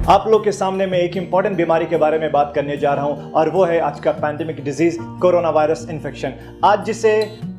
आप लोग के सामने मैं एक इंपॉर्टेंट बीमारी के बारे में बात करने जा रहा हूं और वो है आज का pandemic disease corona virus infection, आज जिसे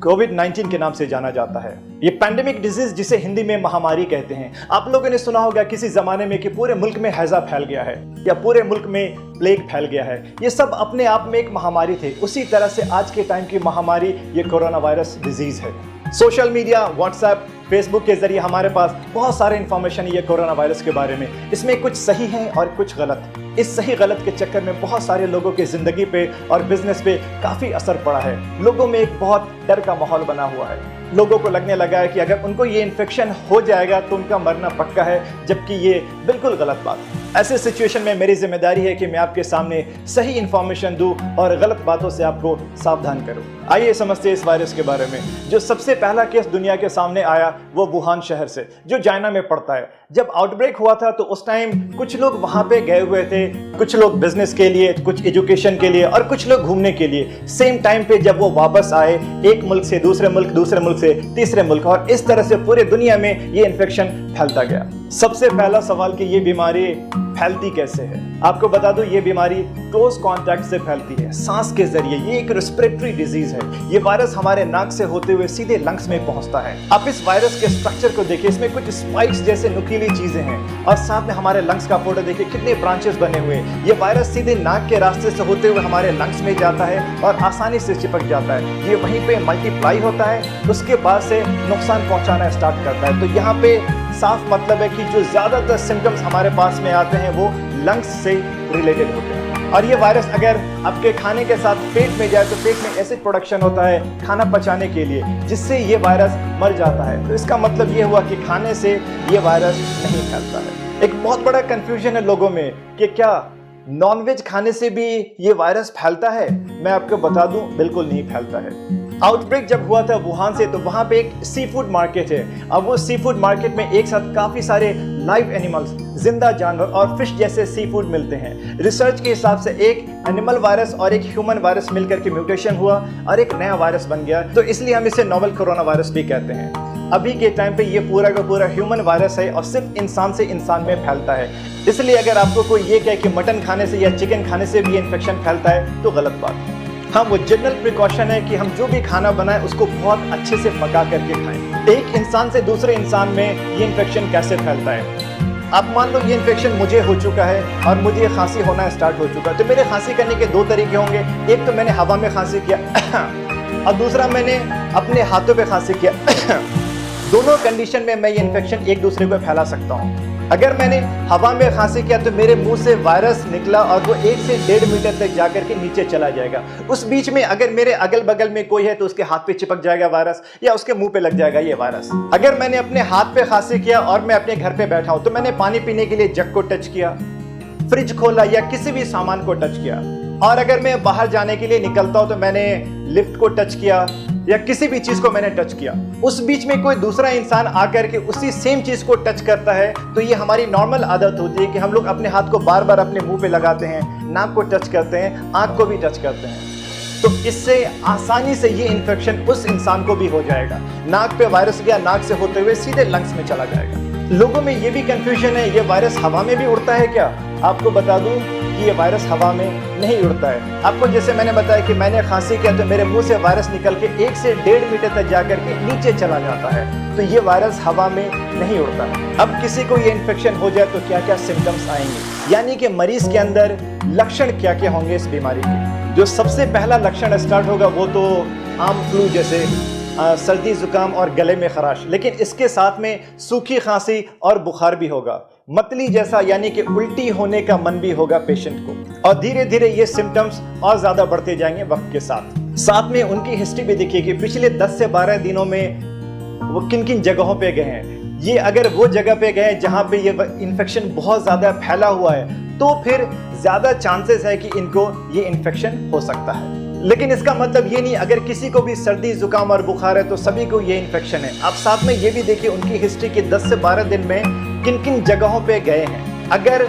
कोविड-19 के नाम से जाना जाता है। ये पैंडेमिक डिजीज जिसे हिंदी में महामारी कहते हैं। आप लोगों ने सुना होगा किसी जमाने में कि पूरे मुल्क में हैजा फैल गया है या पूरे मुल्क में प्लेग फैल गया है। ये सब अपने आप में एक महामारी थे। उसी तरह से आज के टाइम की महामारी ये कोरोना वायरस डिजीज है। सोशल मीडिया, व्हाट्सएप, फेसबुक के जरिए हमारे पास बहुत सारे इंफॉर्मेशन है ये कोरोना वायरस के बारे में। इसमें कुछ सही है और कुछ गलत। इस सही गलत के चक्कर में बहुत सारे लोगों की जिंदगी पे और बिजनेस पे काफी असर पड़ा है। लोगों में एक बहुत डर का माहौल बना हुआ है। लोगों को लगने लगा है कि अगर उनको ये इन्फेक्शन हो जाएगा तो उनका मरना पक्का है, जबकि ये बिल्कुल गलत बात है। ऐसे सिचुएशन में मेरी जिम्मेदारी है कि मैं आपके सामने सही इंफॉर्मेशन दूं और गलत बातों से आपको सावधान करूं। आइए समझते हैं इस वायरस के बारे में। जो सबसे पहला केस दुनिया के सामने आया वो वुहान शहर से, जो चाइना में पड़ता है। जब आउटब्रेक हुआ था तो उस टाइम कुछ लोग वहां पे गए हुए थे, कुछ लोग बिजनेस के लिए, कुछ एजुकेशन के लिए और कुछ लोग घूमने के लिए। सेम टाइम पे जब वो वापस आए एक मुल्क से दूसरे मुल्क से तीसरे मुल्क, और इस तरह से पूरे दुनिया में ये इन्फेक्शन फैलता गया। सबसे पहला सवाल कि ये बीमारी फैलती कैसे है। आपको बता दूं, ये बीमारी क्लोज कांटेक्ट से फैलती है, सांस के जरिए। ये एक रेस्पिरेटरी डिजीज है। ये वायरस हमारे नाक से होते हुए सीधे लंग्स में पहुंचता है। आप इस वायरस के स्ट्रक्चर को देखिए, इसमें कुछ स्पाइक्स जैसे नुकीली चीजें हैं और साथ में हमारे लंग्स का फोटो देखिए, कितने ब्रांचेस बने हुए हैं। ये वायरस सीधे नाक के रास्ते से होते हुए हमारे लंग्स में जाता है और आसानी से चिपक जाता है। ये वहीं पे मल्टीप्लाई होता है, उसके बाद से नुकसान पहुंचाना स्टार्ट करता है। तो यहाँ पे साफ मतलब है कि जो ज्यादातर सिम्टम्स हमारे पास में आते हैं वो लंग्स से रिलेटेड होते हैं। और ये वायरस अगर आपके खाने के साथ पेट में जाए तो पेट में एसिड प्रोडक्शन होता है खाना पचाने के लिए, जिससे ये वायरस मर जाता है। तो इसका मतलब ये हुआ कि खाने से ये वायरस नहीं फैलता है। एक बहुत बड़ा कंफ्यूजन है लोगों में कि क्या नॉनवेज खाने से भी ये वायरस फैलता है। मैं आपको बता दूं, बिल्कुल नहीं फैलता है। आउटब्रेक जब हुआ था वुहान से, तो वहां पे एक सी फूड मार्केट है। अब वो सी फूड मार्केट में एक साथ काफी सारे लाइव एनिमल्स, जिंदा जानवर और फिश जैसे सी फूड मिलते हैं। रिसर्च के हिसाब से एक एनिमल वायरस और एक ह्यूमन वायरस मिलकर के म्यूटेशन हुआ और एक नया वायरस बन गया। तो इसलिए हम इसे नोवेल कोरोना वायरस भी कहते हैं। अभी के टाइम पे ये पूरा का पूरा ह्यूमन वायरस है और सिर्फ इंसान से इंसान में फैलता है। इसलिए अगर आपको कोई ये कहे कि मटन खाने से या चिकन खाने से भी इन्फेक्शन फैलता है तो गलत बात है। हाँ, वो जनरल प्रिकॉशन है कि हम जो भी खाना बनाए उसको बहुत अच्छे से पका करके खाएं। एक इंसान से दूसरे इंसान में ये इन्फेक्शन कैसे फैलता है। आप मान लो ये इन्फेक्शन मुझे हो चुका है और मुझे खांसी होना स्टार्ट हो चुका है, तो मेरे खांसी करने के दो तरीके होंगे। एक तो मैंने हवा में खांसी किया और दूसरा मैंने अपने हाथों पे खांसी किया। दोनों कंडीशन में मैं ये इन्फेक्शन एक दूसरे को फैला सकता हूँ। अगर मैंने हवा में खांसी किया तो मेरे मुंह से वायरस निकला और वो 1 से 1.5 मीटर तक जाकर के नीचे चला जाएगा। उस बीच में अगर मेरे अगल बगल में कोई है तो उसके हाथ पे चिपक जाएगा वायरस या उसके मुंह पे लग जाएगा ये वायरस। अगर मैंने अपने हाथ पे खांसी किया और मैं अपने घर पे बैठा हूं तो मैंने पानी पीने के लिए जग को टच किया, फ्रिज खोला या किसी भी सामान को टच किया, और अगर मैं बाहर जाने के लिए निकलता हूं तो मैंने लिफ्ट को टच किया या किसी भी चीज को मैंने टच किया, उस बीच में कोई दूसरा इंसान आकर के उसी सेम चीज को टच करता है, तो ये हमारी नॉर्मल आदत होती है कि हम लोग अपने हाथ को बार बार अपने मुंह पे लगाते हैं, नाक को टच करते हैं, आंख को भी टच करते हैं। तो इससे आसानी से ये इन्फेक्शन उस इंसान को भी हो जाएगा। नाक पे वायरस गया, नाक से होते हुए सीधे लंग्स में चला जाएगा। लोगों में ये भी कंफ्यूजन है, ये वायरस हवा में भी उड़ता है क्या। आपको बता दूं कि ये वायरस हवा में नहीं उड़ता है। आपको जैसे मैंने बताया कि मैंने खांसी किया तो मेरे मुंह से वायरस निकल के 1 से 1.5 मीटर तक जाकर के नीचे चला जाता है। तो ये वायरस हवा में नहीं उड़ता है। अब किसी को ये इन्फेक्शन हो जाए तो क्या क्या सिम्टम्स आएंगे, यानी कि मरीज के अंदर लक्षण क्या क्या होंगे इस बीमारी के। जो सबसे पहला लक्षण स्टार्ट होगा वो तो आम फ्लू जैसे सर्दी जुकाम और गले में खराश, लेकिन इसके साथ में सूखी खांसी और बुखार भी होगा। मतली जैसा यानी कि उल्टी होने का मन भी होगा पेशेंट को, और धीरे धीरे ये सिम्टम्स और ज्यादा बढ़ते जाएंगे वक्त के साथ में उनकी हिस्ट्री भी देखिए कि पिछले 10 से 12 दिनों में वो किन किन जगहों पे गए हैं। ये अगर वो जगह पे गए जहां पे ये इन्फेक्शन बहुत ज्यादा फैला हुआ है तो फिर ज्यादा चांसेस है कि इनको ये इन्फेक्शन हो सकता है। लेकिन इसका मतलब ये नहीं अगर किसी को भी सर्दी जुकाम और बुखार है तो सभी को ये इन्फेक्शन है। आप साथ में ये भी देखिए उनकी हिस्ट्री के 10 से 12 दिन में किन किन जगहों पे गए हैं। अगर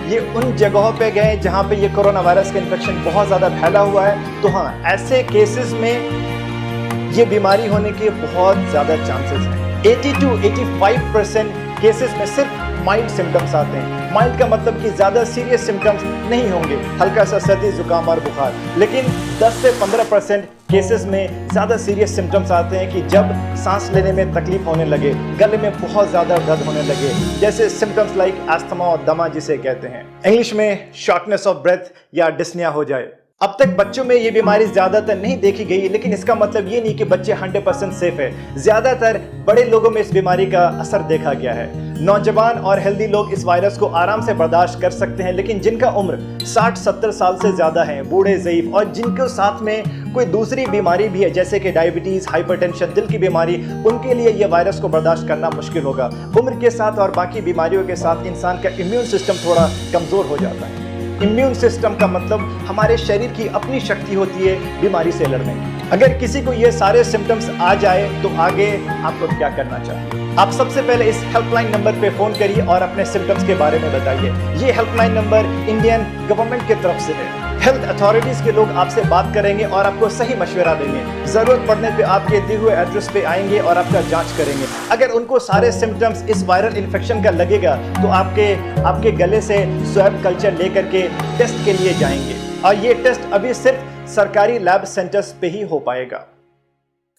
ये उन जगहों पे गए जहां पे ये कोरोना वायरस का इन्फेक्शन बहुत ज़्यादा फैला हुआ है तो हाँ, ऐसे केसेस में ये बीमारी होने के बहुत ज़्यादा चांसेस हैं। 80 to 85% केसेस में सिर्फ माइल्ड सिम्टम्स आते हैं। माइल्ड का मतलब कि ज़्यादा सीरियस सिम्टम्स नहीं होंगे, हल्का सा सर्दी जुकाम और बुखार। लेकिन 10 से 15% केसेस में ज़्यादा सीरियस सिम्टम्स आते हैं कि जब सांस लेने में तकलीफ होने लगे, गले में बहुत ज़्यादा दर्द होने लगे, जैसे सिम्टम्स लाइक अस्थमा और दमा जिसे कहते हैं, इंग्लिश में शॉर्टनेस ऑफ ब्रेथ या डिस्निया हो जाए। अब तक बच्चों में ये बीमारी ज्यादातर नहीं देखी गई, लेकिन इसका मतलब ये नहीं कि बच्चे 100% सेफ है। ज्यादातर बड़े लोगों में इस बीमारी का असर देखा गया है। नौजवान और हेल्दी लोग इस वायरस को आराम से बर्दाश्त कर सकते हैं, लेकिन जिनका उम्र 60-70 साल से ज्यादा है, बूढ़े, ज़ईफ और जिनको साथ में कोई दूसरी बीमारी भी है जैसे कि डायबिटीज, हाइपरटेंशन, दिल की बीमारी, उनके लिए यह वायरस को बर्दाश्त करना मुश्किल होगा। उम्र के साथ और बाकी बीमारियों के साथ इंसान का इम्यून सिस्टम थोड़ा कमजोर हो जाता है। इम्यून सिस्टम का मतलब हमारे शरीर की अपनी शक्ति होती है बीमारी से लड़ने की। अगर किसी को ये सारे सिम्टम्स आ जाए तो आगे आपको क्या करना चाहिए? आप सबसे पहले इस हेल्पलाइन नंबर पे फोन करिए और अपने सिम्टम्स के बारे में बताइए। ये हेल्पलाइन नंबर इंडियन गवर्नमेंट की तरफ से है। हेल्थ अथॉरिटीज के लोग आपसे बात करेंगे और आपको सही मशवरा देंगे। जरूरत पड़ने पे आपके दिए हुए एड्रेस पे आएंगे और आपका जांच करेंगे। अगर उनको सारे सिम्टम्स इस वायरल इन्फेक्शन का लगेगा तो आपके गले से स्वैब कल्चर लेकर के टेस्ट के लिए जाएंगे, और ये टेस्ट अभी सिर्फ सरकारी लैब सेंटर्स पे ही हो पाएगा।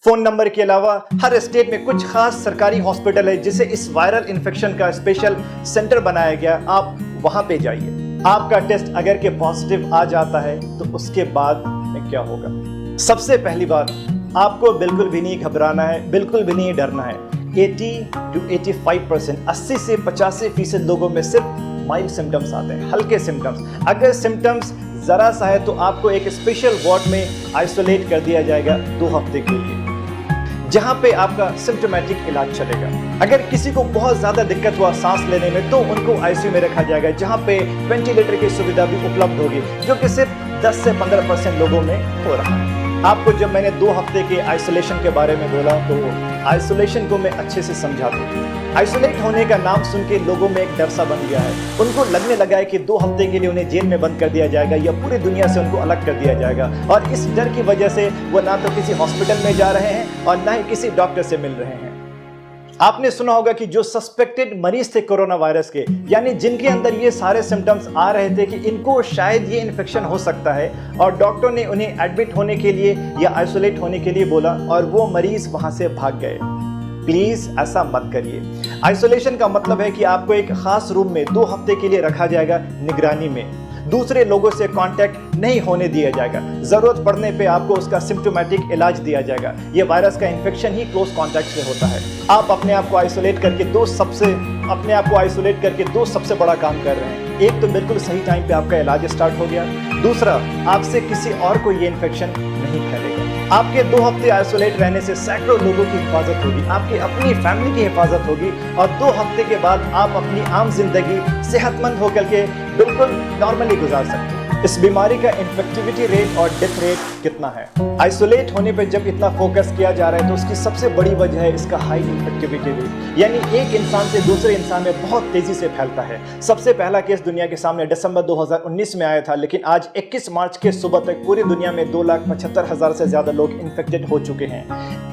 फोन नंबर के अलावा हर स्टेट में कुछ खास सरकारी हॉस्पिटल है जिसे इस वायरल इन्फेक्शन का स्पेशल सेंटर बनाया गया, आप वहां पे जाइए। आपका टेस्ट अगर के पॉजिटिव आ जाता है तो उसके बाद में क्या होगा? सबसे पहली बात, आपको बिल्कुल भी नहीं घबराना है, बिल्कुल भी नहीं डरना है। 80 to 85%, 80 से 85% लोगों में सिर्फ माइल्ड सिम्टम्स आते हैं, हल्के सिम्टम्स। अगर सिम्टम्स जरा सा है तो आपको एक स्पेशल वार्ड में आइसोलेट कर दिया जाएगा 2 हफ्ते के लिए, जहां पे आपका सिम्टोमेटिक इलाज चलेगा। अगर किसी को बहुत ज्यादा दिक्कत हुआ सांस लेने में तो उनको आईसीयू में रखा जाएगा, जहां पे वेंटिलेटर की सुविधा भी उपलब्ध होगी, जो कि सिर्फ 10 से 15% लोगों में हो रहा है। आपको जब मैंने 2 हफ्ते के आइसोलेशन के बारे में बोला तो आइसोलेशन को मैं अच्छे से समझा दूं। आइसोलेट होने का नाम सुन के लोगों में एक डर सा बन गया है। उनको लगने लगा है कि 2 हफ्ते के लिए उन्हें जेल में बंद कर दिया जाएगा या पूरी दुनिया से उनको अलग कर दिया जाएगा, और इस डर की वजह से वो ना तो किसी हॉस्पिटल में जा रहे हैं और ना ही किसी डॉक्टर से मिल रहे हैं। आपने सुना होगा कि जो सस्पेक्टेड मरीज थे कोरोना वायरस के, यानी जिनके अंदर ये सारे सिम्टम्स आ रहे थे कि इनको शायद ये इन्फेक्शन हो सकता है, और डॉक्टर ने उन्हें एडमिट होने के लिए या आइसोलेट होने के लिए बोला और वो मरीज वहां से भाग गए। प्लीज ऐसा मत करिए। आइसोलेशन का मतलब है कि आपको एक खास रूम में 2 हफ्ते के लिए रखा जाएगा, निगरानी में। दूसरे लोगों से कांटेक्ट नहीं होने दिया जाएगा। जरूरत पड़ने पे आपको उसका सिम्टोमेटिक इलाज दिया जाएगा। ये वायरस का इन्फेक्शन ही क्लोज कांटेक्ट से होता है। आप अपने आप को आइसोलेट करके दो सबसे बड़ा काम कर रहे हैं। एक तो बिल्कुल सही टाइम पे आपका इलाज स्टार्ट हो गया, दूसरा आपसे किसी और को ये इन्फेक्शन नहीं फैलेगा। आपके 2 हफ्ते आइसोलेट रहने से सैकड़ों लोगों की हिफाजत होगी, आपकी अपनी फैमिली की हिफाजत होगी, और 2 हफ्ते के बाद आप अपनी आम जिंदगी सेहतमंद होकर के बिल्कुल नॉर्मली गुजार सकते हैं। इस बीमारी का इन्फेक्टिविटी रेट और डेथ रेट कितना है? आइसोलेट होने पर जब इतना फोकस किया जा रहा है तो उसकी सबसे बड़ी वजह है इसका हाई इन्फेक्टिविटी रेट, यानी एक इंसान से दूसरे इंसान में बहुत तेजी से फैलता है। सबसे पहला केस दुनिया के सामने दिसंबर 2019 में आया था, लेकिन आज 21 मार्च के सुबह तक पूरी दुनिया में 2,75,000 से ज्यादा लोग इन्फेक्टेड हो चुके हैं।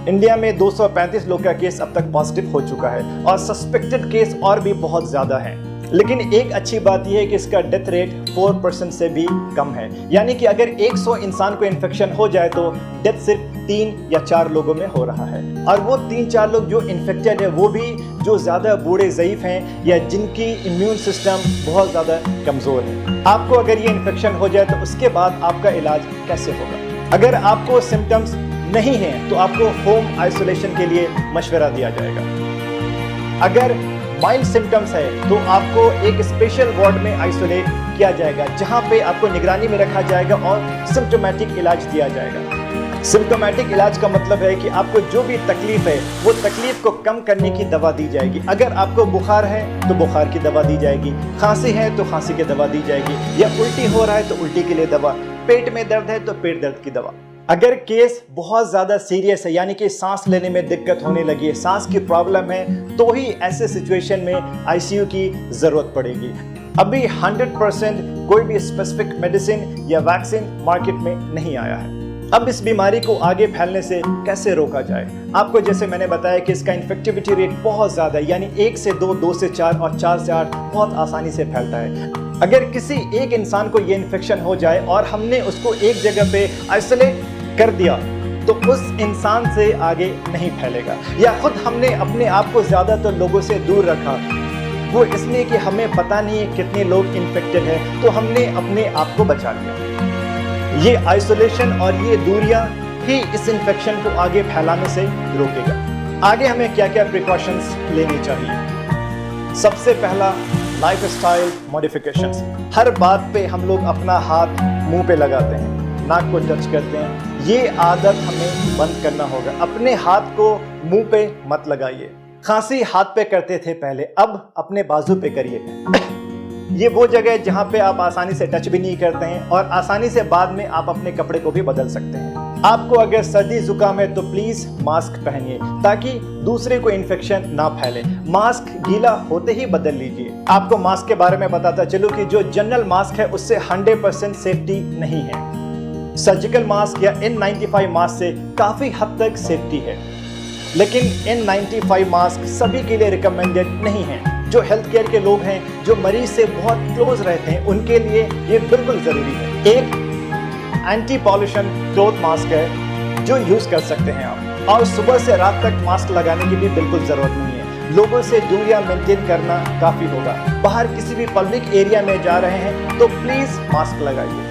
इंडिया में 235 लोग का केस अब तक पॉजिटिव हो चुका है, और सस्पेक्टेड केस और भी बहुत ज्यादा है। लेकिन एक अच्छी बात यह है कि इसका डेथ रेट 4% से भी कम है, यानी कि अगर 100 इंसान को इन्फेक्शन हो जाए तो डेथ सिर्फ 3 या 4 लोगों में हो रहा है। और वो 3-4 लोग जो इन्फेक्टेड है वो भी जो ज्यादा बूढ़े, ज़ईफ हैं या जिनकी इम्यून सिस्टम बहुत ज्यादा कमजोर है। आपको अगर ये इन्फेक्शन हो जाए तो उसके बाद आपका इलाज कैसे होगा? अगर आपको सिम्टम्स नहीं है तो आपको होम आइसोलेशन के लिए मशवरा दिया जाएगा। अगर माइल्ड सिम्टम्स है तो आपको एक स्पेशल वार्ड में आइसोलेट किया जाएगा, जहां पे आपको निगरानी में रखा जाएगा और सिम्टोमेटिक इलाज दिया जाएगा। सिम्टोमेटिक इलाज का मतलब है कि आपको जो भी तकलीफ है वो तकलीफ को कम करने की दवा दी जाएगी। अगर आपको बुखार है तो बुखार की दवा दी जाएगी, खांसी है तो खांसी की दवा दी जाएगी, या उल्टी हो रहा है तो उल्टी के लिए दवा, पेट में दर्द है तो पेट दर्द की दवा। अगर केस बहुत ज्यादा सीरियस है, यानी कि सांस लेने में दिक्कत होने लगी है, सांस की प्रॉब्लम है, तो ही ऐसे सिचुएशन में आईसीयू की जरूरत पड़ेगी। अभी 100% कोई भी स्पेसिफिक मेडिसिन या वैक्सीन मार्केट में नहीं आया है। अब इस बीमारी को आगे फैलने से कैसे रोका जाए? आपको जैसे मैंने बताया कि इसका इन्फेक्टिविटी रेट बहुत ज़्यादा है, यानी 1 से 2, 2 से 4 और 4 से 8 बहुत आसानी से फैलता है। अगर किसी एक इंसान को ये इन्फेक्शन हो जाए और हमने उसको एक जगह पे आइसोलेट कर दिया तो उस इंसान से आगे नहीं फैलेगा। या खुद हमने अपने आप को ज़्यादातर लोगों से दूर रखा, वो इसलिए कि हमें पता नहीं है कितने लोग इन्फेक्टेड हैं, तो हमने अपने आप को बचा लिया। ये आइसोलेशन और ये दूरियां ही इस इन्फेक्शन को आगे फैलाने से रोकेगा। आगे हमें क्या क्या प्रिकॉशंस लेने चाहिए? सबसे पहला, लाइफस्टाइल मॉडिफिकेशंस। हर बात पे हम लोग अपना हाथ मुंह पे लगाते हैं, नाक को टच करते हैं। ये आदत हमें बंद करना होगा। अपने हाथ को मुंह पे मत लगाइए। खांसी हाथ पे करते थे पहले, अब अपने बाजू पे करिए। ये वो जगह है जहां पे आप आसानी से टच भी नहीं करते हैं और आसानी से बाद में आप अपने कपड़े को भी बदल सकते हैं। आपको अगर सर्दी जुकाम है तो प्लीज मास्क पहनिए ताकि दूसरे को इन्फेक्शन ना फैले। मास्क गीला होते ही बदल लीजिए। आपको मास्क के बारे में बताता चलूं कि जो जनरल मास्क है उससे 100% सेफ्टी नहीं है। सर्जिकल मास्क या N95 मास्क से काफी हद तक सेफ्टी है, लेकिन N95 मास्क सभी के लिए रिकमेंडेड नहीं है। जो हेल्थ केयर के लोग हैं, जो मरीज से बहुत क्लोज रहते हैं, उनके लिए ये बिल्कुल जरूरी है। एक एंटी पॉल्यूशन क्लॉथ मास्क है जो यूज कर सकते हैं आप, और सुबह से रात तक मास्क लगाने की भी बिल्कुल जरूरत नहीं है। लोगों से दूरियां मेंटेन करना काफी होगा। बाहर किसी भी पब्लिक एरिया में जा रहे हैं तो प्लीज मास्क लगाइए।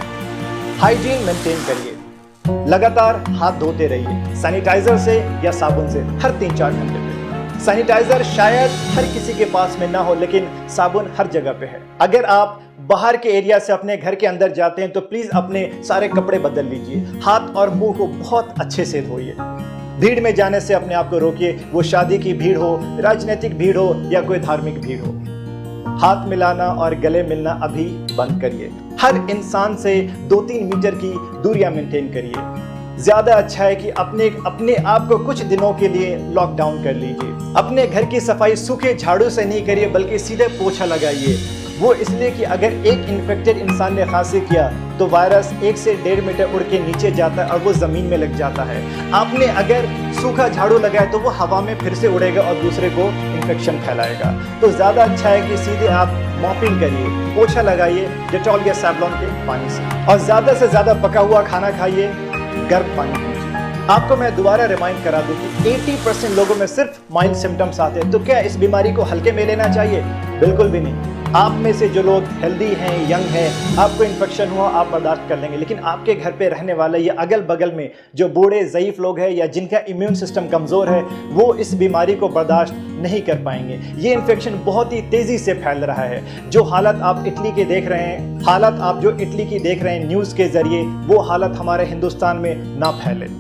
हाइजीन मेंटेन करिए। लगातार हाथ धोते रहिए, सैनिटाइजर से या साबुन से, हर 3-4 घंटे पे। सैनिटाइजर शायद हर किसी के पास में ना हो, लेकिन साबुन हर जगह पे है। अगर आप बाहर के एरिया से अपने घर के अंदर जाते हैं तो प्लीज अपने सारे कपड़े बदल लीजिए। हाथ और मुंह को बहुत अच्छे से धोइए। भीड़ में जाने से अपने आप को रोकिए, वो शादी की भीड़ हो, राजनीतिक भीड़ हो या कोई धार्मिक भीड़ हो। हाथ मिलाना और गले मिलना अभी बंद करिए। हर इंसान से 2-3 मीटर की दूरियां मेंटेन करिए। ज्यादा अच्छा है कि अपने आप को कुछ दिनों के लिए लॉकडाउन कर लीजिए। अपने घर की सफाई सूखे झाड़ू से नहीं करिए, बल्कि सीधे पोछा लगाइए। वो इसलिए कि अगर एक इन्फेक्टेड इंसान ने खांसी किया तो वायरस 1 से 1.5 मीटर उड़ के नीचे जाता है और वो जमीन में लग जाता है। आपने अगर सूखा झाड़ू लगाया तो वो हवा में फिर से उड़ेगा और दूसरे को इन्फेक्शन फैलाएगा। तो ज़्यादा अच्छा है कि सीधे आप मॉपिंग करिए, पोछा लगाइए डेटॉल या सैवलॉन के पानी से, और ज़्यादा से ज़्यादा पका हुआ खाना खाइए, गर्म पानी पीजिए। आपको मैं दोबारा रिमाइंड करा दूं कि 80% लोगों में सिर्फ माइल्ड सिम्टम्स आते हैं। तो क्या इस बीमारी को हल्के में लेना चाहिए? बिल्कुल भी नहीं। आप में से जो लोग हेल्दी हैं, यंग हैं, आपको इन्फेक्शन हुआ आप बर्दाश्त कर लेंगे, लेकिन आपके घर पे रहने वाले या अगल बगल में जो बूढ़े ज़ईफ लोग हैं या जिनका इम्यून सिस्टम कमज़ोर है, वो इस बीमारी को बर्दाश्त नहीं कर पाएंगे। ये इन्फेक्शन बहुत ही तेज़ी से फैल रहा है। जो हालत आप इटली के देख रहे हैं, हालत आप जो इटली की देख रहे हैं न्यूज़ के ज़रिए, वो हालत हमारे हिंदुस्तान में ना फैले।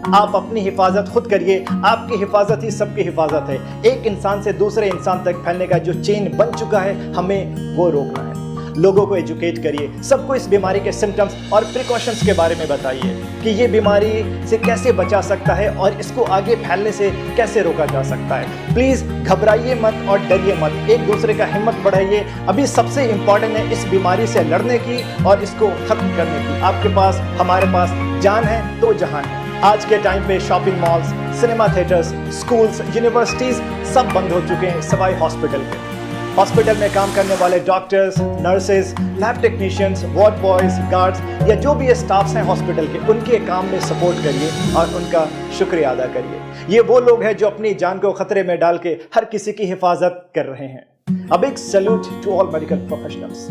आप अपनी हिफाजत खुद करिए। आपकी हिफाजत ही सबकी हिफाजत है। एक इंसान से दूसरे इंसान तक फैलने का जो चेन बन चुका है, हमें वो रोकना है। लोगों को एजुकेट करिए, सबको इस बीमारी के सिम्टम्स और प्रिकॉशंस के बारे में बताइए कि ये बीमारी से कैसे बचा सकता है और इसको आगे फैलने से कैसे रोका जा सकता है। प्लीज़ घबराइए मत और डरिए मत, एक दूसरे का हिम्मत बढ़ाइए। अभी सबसे इम्पॉर्टेंट है इस बीमारी से लड़ने की और इसको खत्म करने की। आपके पास, हमारे पास जान है तो जहान है। आज के टाइम पे shopping malls, cinema theatres, schools, universities सब बंद हो चुके हैं सिवाय हॉस्पिटल के। हॉस्पिटल में काम करने वाले doctors, nurses, lab technicians, ward boys, guards या जो भी स्टाफ्स हैं हॉस्पिटल के, उनके काम में सपोर्ट करिए और उनका शुक्रिया अदा करिए। ये वो लोग हैं जो अपनी जान को खतरे में डाल के हर किसी की हिफाजत कर रहे हैं। अब एक salute to all medical professionals.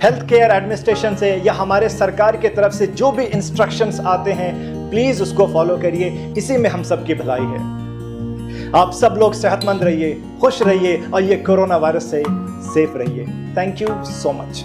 Health care administration से या हमारे सरकार की तरफ से जो भी इंस्ट्रक्शंस आते हैं, प्लीज उसको फॉलो करिए। इसी में हम सबकी भलाई है। आप सब लोग सेहतमंद रहिए, खुश रहिए और ये कोरोना वायरस से सेफ रहिए। Thank you so much.